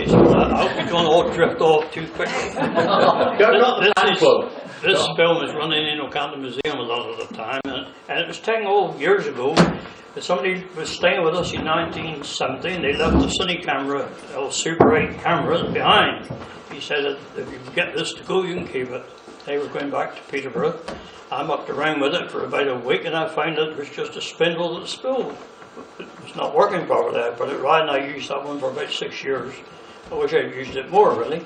apologies for that. I hope you don't all drift off too quickly. This film is running in O'Connell Museum a lot of the time, and it was taken years ago. Somebody was staying with us in 1970, and they left the cine camera, a Super 8 camera, behind. He said, if you get this to go, you can keep it. They were going back to Peterborough. I mucked around with it for about a week, and I found that it was just a spindle that spilled. It was not working properly. I put it right, and I used that one for about 6 years. I wish I'd used it more, really.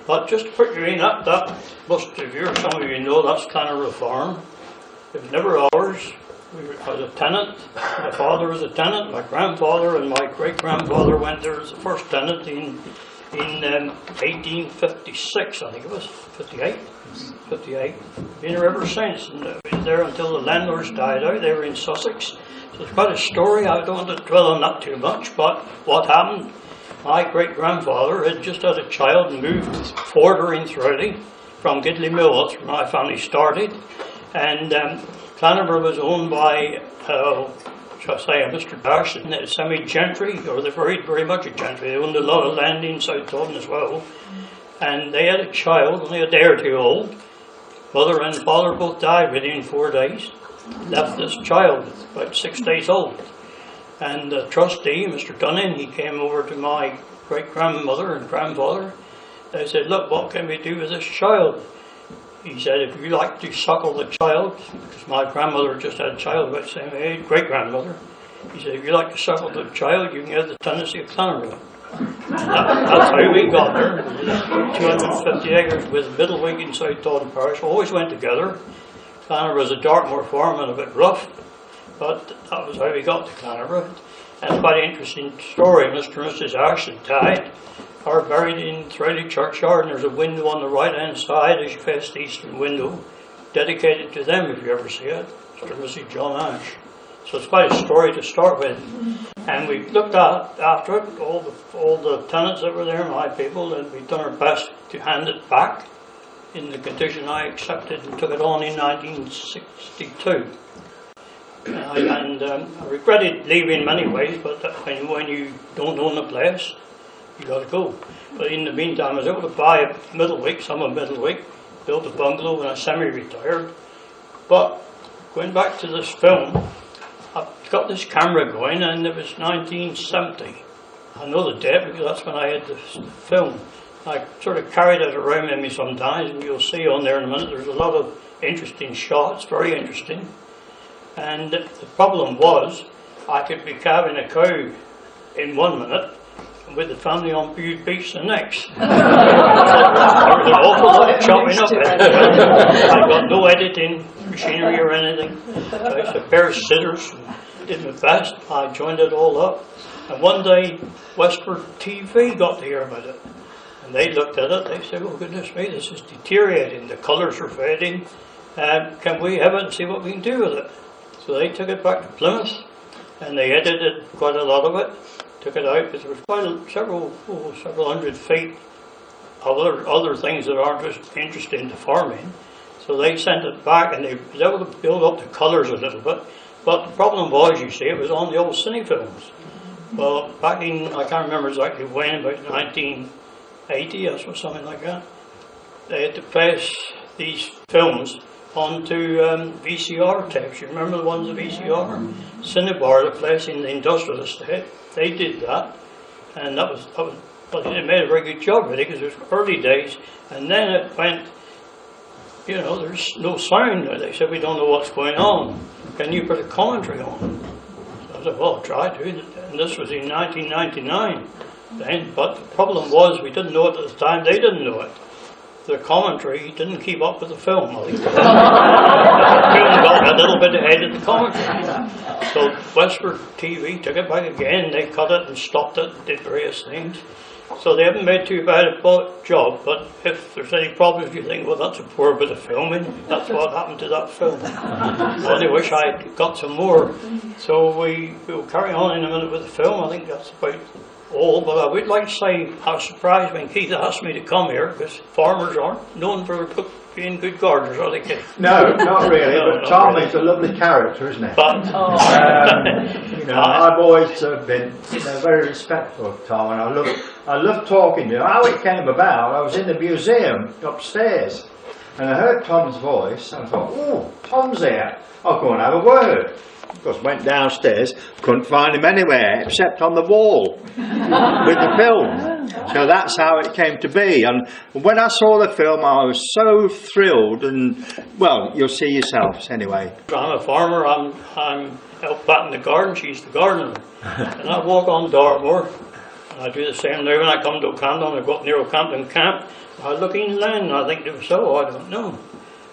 But just to put you in, that most of you, some of you know, that's Clannaborough Farm. It was never ours. I was a tenant. My father was a tenant. My grandfather and my great-grandfather went there as the first tenant in 1856, I think it was, 58. Been there ever since, and been there until the landlords died out. They were in Sussex. So it's quite a story. I don't want to dwell on that too much, but what happened, my great-grandfather had just had a child and moved forward in Throwleigh from Gidley Mill. That's where my family started. And Clannaborough was owned by, shall I say, a Mr. Dash, semi-gentry, or they're very much a gentry. They owned a lot of land in South Dublin as well. And they had a child, only a day or two old. Mother and father both died within 4 days. Left this child, about 6 days old. And the trustee, Mr. Dunning, he came over to my great-grandmother and grandfather. They said, look, what can we do with this child? He said, if you like to suckle the child, because my grandmother just had a child about the same age, great-grandmother, he said, if you like to suckle the child, you can have the tenancy of Clannaborough. That's how we got there. 250 acres with Middlewick in South Dublin Parish. Always went together. Clannaborough was a Dartmoor farm and a bit rough, but that was how we got to Clannaborough. And it's quite an interesting story. Mr. and Mrs. Ashton died, are buried in Throwleigh churchyard, and there's a window on the right hand side as you face the eastern window, dedicated to them if you ever see it, Mr. and Mrs. John Ash. So it's quite a story to start with. And we looked after it, all the tenants that were there, my people, and we've done our best to hand it back in the condition I accepted and took it on in 1962. I regretted leaving in many ways, but when you don't own the place, you got to go. But in the meantime, I was able to buy a Middlewick, some of Middlewick, built a bungalow when I semi-retired. But going back to this film, I've got this camera going, and it was 1970. I know the date because that's when I had the film. I sort of carried it around with me sometimes, and you'll see on there in a minute, there's a lot of interesting shots, very interesting. And the problem was, I could be calving a cow in 1 minute, and with the family on Bude Beach the next. There was an awful lot of chopping up. I got no editing machinery or anything. So I used to pair of scissors and did my best. I joined it all up. And one day, Westward TV got to hear about it. And they looked at it, they said, oh goodness me, this is deteriorating, the colours are fading, can we have it and see what we can do with it? So they took it back to Plymouth, and they edited quite a lot of it, took it out, because there was several hundred feet of other things that aren't just interesting to farming. So they sent it back, and they was able to build up the colours a little bit, but the problem was, you see, it was on the old cine films. Well, back in, I can't remember exactly when, about 1980 or something like that, they had to place these films onto VCR tapes. You remember the ones of VCR? Cinnabar, the place in the industrial estate, they did that, and that was but they made a very good job with it because it was early days, and then it went, you know, there's no sound. They said, we don't know what's going on. Can you put a commentary on? So I said, well, I'll try to. And this was in 1999 then, but the problem was we didn't know it at the time, they didn't know it. The commentary didn't keep up with the film. I think the film got a little bit ahead of the commentary. So Westward TV took it back again, they cut it and stopped it, did various things. So they haven't made too bad a job, but if there's any problems you think, well, that's a poor bit of filming, that's what happened to that film. I only wish I'd got some more. So we will carry on in a minute with the film. I think that's about Oh, but I would like to say I was surprised when Keith asked me to come here, because farmers aren't known for being good gardeners, are they, Keith? No, not really, No, but not Tom really. is a lovely character, isn't he? But You know, I've always been very respectful of Tom, and I love talking to him. How it came about, I was in the museum upstairs, and I heard Tom's voice, and I thought, oh, Tom's here, I'll go and have a word. Of course, went downstairs, couldn't find him anywhere except on the wall with the film. So that's how it came to be. And when I saw the film, I was so thrilled. And well, you'll see yourselves anyway. I'm a farmer. I'm out back in the garden. She's the gardener, and I walk on Dartmoor. And I do the same there when I come to O'Campton. I go up near O'Campton Camp. I look in land. I think they were so. I don't know.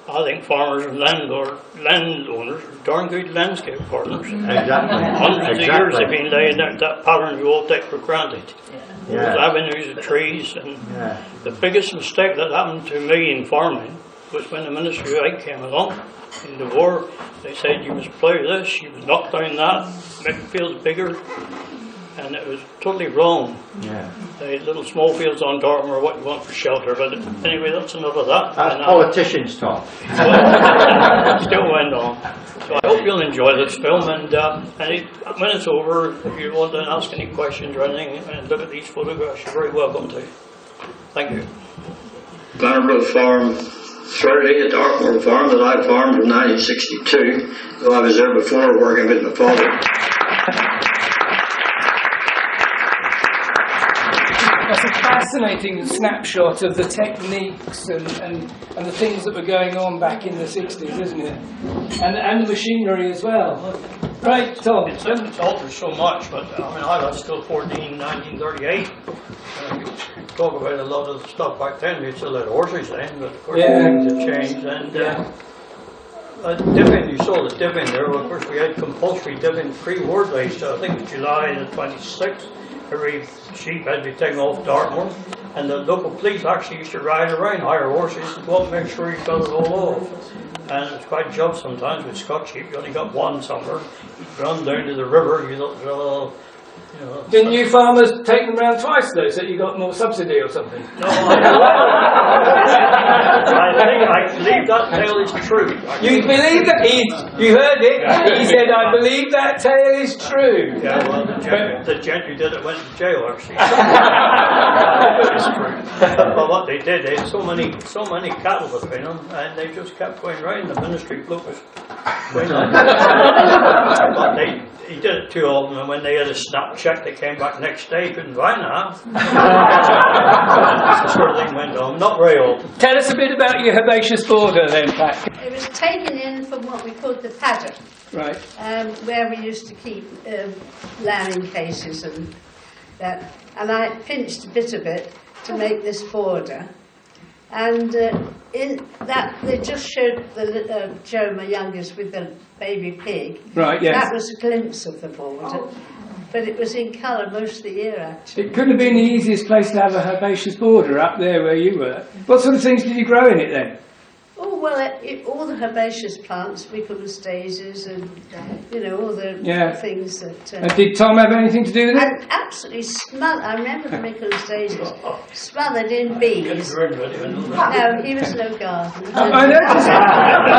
I think farmers and landowners are darn good landscape gardeners. Exactly. Hundreds of years they've been laying out that pattern you all take for granted. Yeah. Those avenues of trees, and the biggest mistake that happened to me in farming was when the Ministry of Ag came along in the war. They said you must plough this, you must knock down that, make the fields bigger, and it was totally wrong. Yeah. The little small fields on Dartmoor are what you want for shelter, but anyway, that's enough of that. That's politicians talk. Still went on. So I hope you'll enjoy this film, and when it's over, if you want to ask any questions or anything and look at these photographs, you're very welcome to. Thank you. Clannaborough Farm, Throwleigh, a Dartmoor farm that I farmed in 1962, though I was there before working with my father. That's a fascinating snapshot of the techniques and the things that were going on back in the 60s, isn't it? And the machinery as well. Right, Tom. It's altered so much, but I mean, I was still 14 in 1938. You talk about a lot of the stuff back then. We still had horses then, but of course things have changed. And dipping, you saw the dipping there. Well, of course, we had compulsory dipping pre-war days, so I think it was July the 26th. Every sheep had to be taken off Dartmoor, and the local police actually used to ride around, hire horses to go up and make sure you got it all off. And it was quite a job sometimes with Scotch sheep. You only got one somewhere. You'd run down to the river, you looked at all, you know. Didn't you farmers take them round twice though, so you got more subsidy or something? No, I think I believe that tale is true. You believe that? You heard it. He said, I believe that tale is true. Yeah, well, the gent who did it went to jail, actually. It's true. But what they did, they had so many cattle between them, and they just kept going round. The ministry bloke was going on. But he did it too often, and when they had a snap check, they came back next day, couldn't find that. That sort of thing went on. Not very often. Tell us a bit about your herbaceous border then, Pat. It was taken in from what we called the paddock, Right. where we used to keep lambing cases and that. And I pinched a bit of it to make this border. And in that, they just showed the Joe, my youngest, with the baby pig. Right, yes. That was a glimpse of the border. But it was in colour most of the year, actually. It couldn't have been the easiest place to have a herbaceous border up there where you were. What sort of things did you grow in it then? Oh, well, all the herbaceous plants, Michaelmas daisies and, you know, all the things that... And did Tom have anything to do with it? And absolutely smothered, I remember the Michaelmas daisies, smothered in bees. No, he was no gardener. I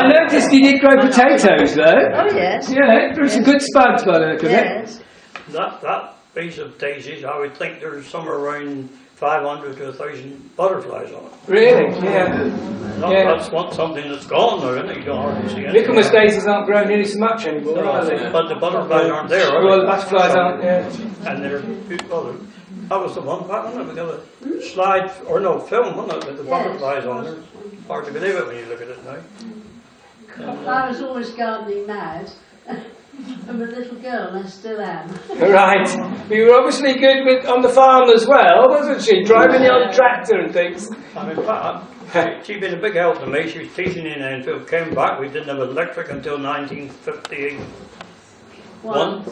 noticed he did grow potatoes though. Oh, yes. Yeah, there were some good spuds by the look of it. Yes. That base of daisies, I would think there's somewhere around 500 to 1,000 butterflies on it. Really? Yeah. That's something that's gone now, isn't it? You don't hardly see anything. Michaelmas daisies aren't grown nearly so much anymore, are they? But the butterflies aren't there, are they? Well, the butterflies aren't, yeah. And they're, well, that was the one pack, wasn't it? We got a slide, or no, film, wasn't it, with the butterflies on there. Hard to believe it when you look at it now. I was always gardening mad. I'm a little girl, and I still am. Right. You were obviously good on the farm as well, wasn't she? Driving the old tractor and things. I mean, she'd been a big help to me. She was teaching in Enfield, came back. We didn't have electric until 1951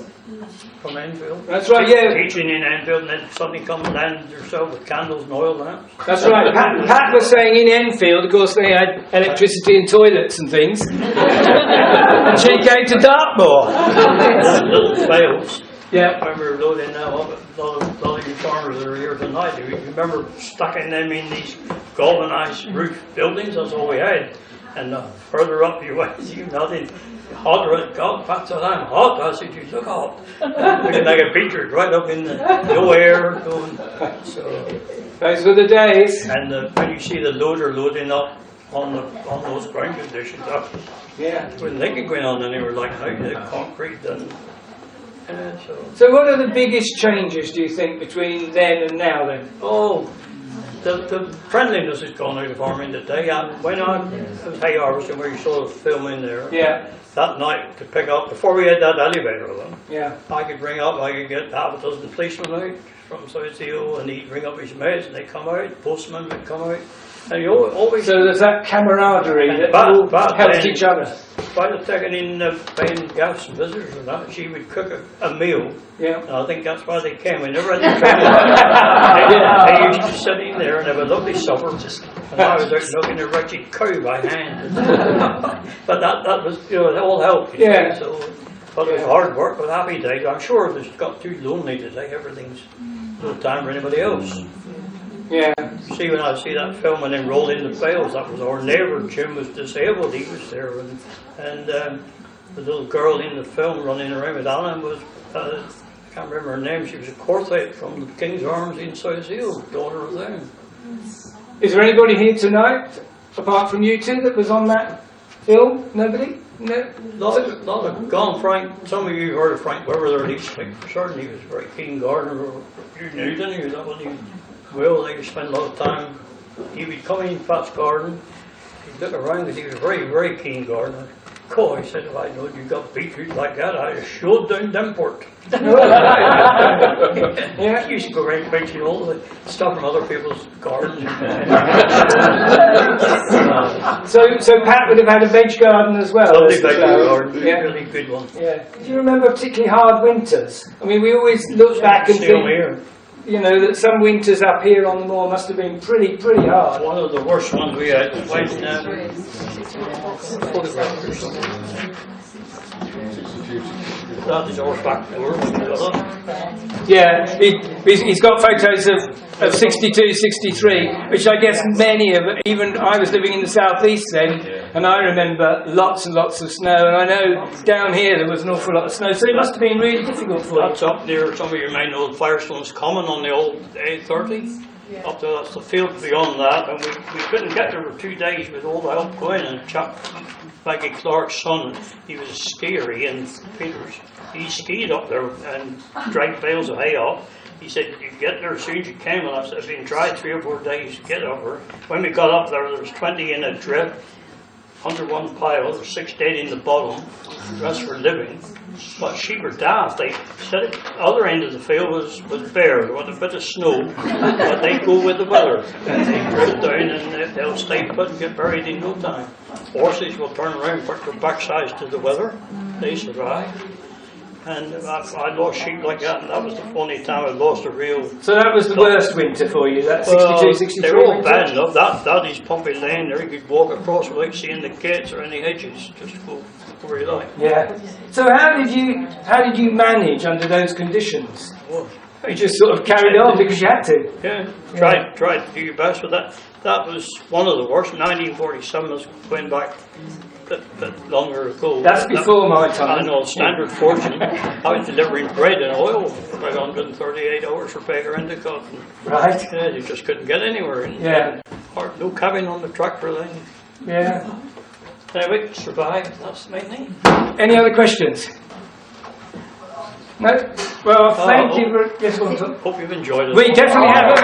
from Enfield. That's right, yeah. Teaching in Enfield, and then suddenly come and land herself with candles and oil lamps. That's right. Pat was saying in Enfield, of course, they had electricity and toilets and things. And she came to Dartmoor. Little fails. Yeah. I remember loading that up, a lot of farmers that are here tonight, you remember stacking them in these galvanised roof buildings? That's all we had. And further up you went, you nothing hotter it got. Back to I'm hot. I said, you look hot. Looking like a picture right up in the no air going. So those were the days. And when you see the loader loading up on those ground conditions, Yeah. when they could go on anywhere like that, the concrete done. So what are the biggest changes, do you think, between then and now then? Oh, the friendliness has gone out of farming today. When I was hay harvesting, where you saw the film in there, Yeah. that night to pick up, before we had that elevator alone, Yeah. I could bring up, I could get half a dozen policemen out from South Hill, and he'd bring up his mates, and they'd come out, postmen would come out, and you always... So there's that camaraderie that all helped each other. By the taking in paying guests and visitors and that, she would cook a meal. Yeah. And I think that's why they came. We never had to try they used to sit in there and have a lovely supper. And I was out milking a wretched cow by hand. But that was, you know, it all helped. Yeah. So, but it was hard work, but happy days. I'm sure if it's got too lonely today, everything's no time for anybody else. Yeah. See, when I see that film and then roll in the bales, that was our neighbour. Jim was disabled, he was there, and the little girl in the film running around with Alan was, I can't remember her name, she was a quartet from the King's Arms in South Hill, daughter of them. Is there anybody here tonight, apart from you two, that was on that film? Nobody? No? Lot of gone. Frank, some of you heard of Frank Weber there at East Street. Certainly he was a very keen gardener. You knew, didn't you? That when he they could spend a lot of time. He would come in Pat's garden, he'd look around because he was a very, very keen gardener. Cool, he said, if I know you got beetroot like that, I'd have showed down Denport. Yeah. He used to go around fetching all the stuff from other people's gardens. So Pat would have had a veg garden as well. Lovely veg garden, Yeah. really good one. Yeah. Do you remember particularly hard winters? I mean, we always look back and Still think, here. you know, that some winters up here on the moor must have been pretty hard. One of the worst ones we had was when photographed or something. That is our back door. Yeah, he's got photos of 62, 63, which I guess many of, even I was living in the southeast then, and I remember lots and lots of snow, and I know down here there was an awful lot of snow, so it must have been really difficult for you. That's up near, some of you may know Firestone's Common on the old A30. Up there, that's the field beyond that, and we couldn't get there for 2 days with all the help going, and a chap, Maggie Clark's son, he was a skier, Ian Peters. He skied up there and dragged bales of hay up. He said, you get there as soon as you can, and I said, I've been trying 3 or 4 days to get up there. When we got up there was 20 in a drift, under one pile, there were 6 dead in the bottom, the rest were living. But sheep were daft. They said at the other end of the field was bare, there was a bit of snow, but they go with the weather. They drift down and they'll stay put and get buried in no time. Horses will turn around, put their backsides to the weather, they survive. And I lost sheep like that, and that was the only time I lost a real... So that was the worst winter for you, that 62, 63 They were all winter? bad enough. That is Pompey Lane there, you could walk across without seeing the gates or any hedges, just go where you like. Yeah. So how did you manage under those conditions? Oh. You just sort of carried on because you had to. Yeah, tried to do your best with that. That was one of the worst. 1947 was going back a bit longer ago. That's before my time. I know, standard fortune. I was delivering bread and oil for about 138 hours for Baker Endacott. Right. Yeah, you just couldn't get anywhere. And Yeah. no cabin on the tractor then. Yeah. Anyway, survived. That's the main thing. Any other questions? No? Well, thank you. Yes, go on, Tom. Hope you've enjoyed it. We definitely have.